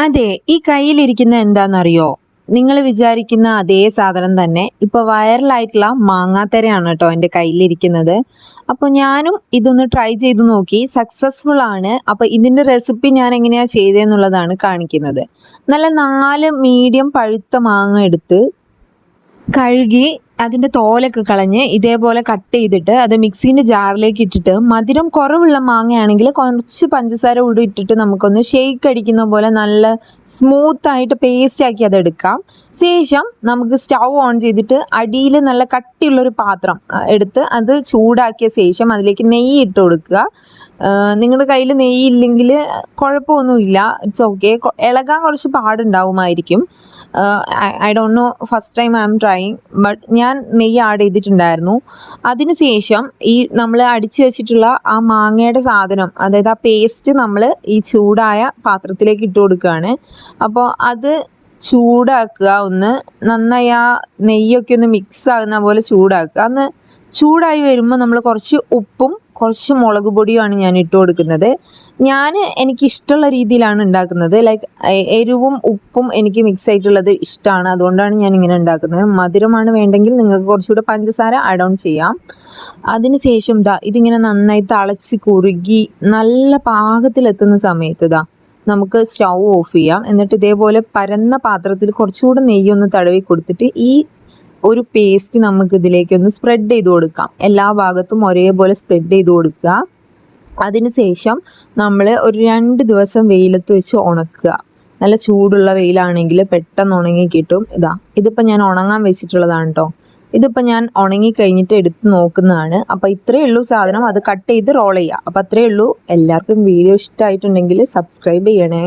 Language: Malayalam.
അതെ, ഈ കയ്യിലിരിക്കുന്ന എന്താണെന്നറിയോ? നിങ്ങൾ വിചാരിക്കുന്ന അതേ സാധനം തന്നെ ഇപ്പൊ വൈറലായിട്ടുള്ള മാങ്ങാത്തരയാണ് കേട്ടോ എൻ്റെ കയ്യിലിരിക്കുന്നത്. അപ്പോൾ ഞാനും ഇതൊന്ന് ട്രൈ ചെയ്ത് നോക്കി, സക്സസ്ഫുൾ ആണ്. അപ്പോൾ ഇതിന്റെ റെസിപ്പി ഞാൻ എങ്ങനെയാ ചെയ്തതെന്നുള്ളതാണ് കാണിക്കുന്നത്. നല്ല 4 മീഡിയം പഴുത്ത മാങ്ങ എടുത്ത് കഴുകി അതിന്റെ തോലൊക്കെ കളഞ്ഞ് ഇതേപോലെ കട്ട് ചെയ്തിട്ട് അത് മിക്സീൻ്റെ ജാറിലേക്ക് ഇട്ടിട്ട്, മധുരം കുറവുള്ള മാങ്ങയാണെങ്കിൽ കുറച്ച് പഞ്ചസാര കൂടി ഇട്ടിട്ട് നമുക്കൊന്ന് ഷെയ്ക്ക് അടിക്കുന്ന പോലെ നല്ല സ്മൂത്ത് ആയിട്ട് പേസ്റ്റ് ആക്കി അതെടുക്കാം. ശേഷം നമുക്ക് സ്റ്റൗ ഓൺ ചെയ്തിട്ട് അടിയിൽ നല്ല കട്ടിയുള്ളൊരു പാത്രം എടുത്ത് അത് ചൂടാക്കിയ ശേഷം അതിലേക്ക് നെയ്യ് ഇട്ട് കൊടുക്കുക. നിങ്ങളുടെ കയ്യിൽ നെയ്യ് ഇല്ലെങ്കിൽ കുഴപ്പമൊന്നുമില്ല, ഇറ്റ്സ് ഓക്കെ. ഇളകാൻ കുറച്ച് പാടുണ്ടാവുമായിരിക്കും. I don't know, first time I am trying, but ഞാൻ നെയ്യ് ആഡ് ചെയ്തിട്ടുണ്ടായിരുന്നു. അതിനുശേഷം ഈ നമ്മൾ അടിച്ചു വെച്ചിട്ടുള്ള ആ മാങ്ങയുടെ സാധനം, അതായത് ആ പേസ്റ്റ് നമ്മൾ ഈ ചൂടായ പാത്രത്തിലേക്ക് ഇട്ട് കൊടുക്കുകയാണ്. അപ്പോൾ അത് ചൂടാക്കുക, ഒന്ന് നന്നായി ആ നെയ്യൊക്കെ ഒന്ന് മിക്സ് ആകുന്ന പോലെ ചൂടാക്കുക. അന്ന് ചൂടായി വരുമ്പോൾ നമ്മൾ കുറച്ച് ഉപ്പും കുറച്ച് മുളക് പൊടിയുമാണ് ഞാൻ ഇട്ട് കൊടുക്കുന്നത്. എനിക്കിഷ്ടമുള്ള രീതിയിലാണ് ഉണ്ടാക്കുന്നത്. ലൈക്ക് എരിവും ഉപ്പും എനിക്ക് മിക്സ് ആയിട്ടുള്ളത് ഇഷ്ടമാണ്, അതുകൊണ്ടാണ് ഞാൻ ഇങ്ങനെ ഉണ്ടാക്കുന്നത്. മധുരമാണ് വേണ്ടെങ്കിൽ നിങ്ങൾക്ക് കുറച്ചുകൂടെ പഞ്ചസാര ആഡ് ഓൺ ചെയ്യാം. അതിനുശേഷം ഇതിങ്ങനെ നന്നായി തിളച്ച് കുറുകി നല്ല പാകത്തിലെത്തുന്ന സമയത്ത് നമുക്ക് സ്റ്റൗ ഓഫ് ചെയ്യാം. എന്നിട്ട് ഇതേപോലെ പരന്ന പാത്രത്തിൽ കുറച്ചുകൂടെ നെയ്യൊന്ന് തടവി കൊടുത്തിട്ട് ഈ ഒരു പേസ്റ്റ് നമുക്ക് ഇതിലേക്കൊന്ന് സ്പ്രെഡ് ചെയ്ത് കൊടുക്കാം. എല്ലാ ഭാഗത്തും ഒരേപോലെ സ്പ്രെഡ് ചെയ്ത് കൊടുക്കുക. അതിനുശേഷം നമ്മൾ ഒരു 2 ദിവസം വെയിലത്ത് വെച്ച് ഉണക്കുക. നല്ല ചൂടുള്ള വെയിലാണെങ്കിൽ പെട്ടെന്ന് ഉണങ്ങി കിട്ടും. ഇതിപ്പോൾ ഞാൻ ഉണങ്ങാൻ വെച്ചിട്ടുള്ളതാണ് കേട്ടോ. ഇതിപ്പോൾ ഞാൻ ഉണങ്ങി കഴിഞ്ഞിട്ട് എടുത്ത് നോക്കുന്നതാണ്. അപ്പോൾ ഇത്രയേ ഉള്ളൂ സാധനം. അത് കട്ട് ചെയ്ത് റോൾ ചെയ്യുക. അപ്പോൾ അത്രയേ ഉള്ളൂ. എല്ലാവർക്കും വീഡിയോ ഇഷ്ടമായിട്ടുണ്ടെങ്കിൽ സബ്സ്ക്രൈബ് ചെയ്യണേ.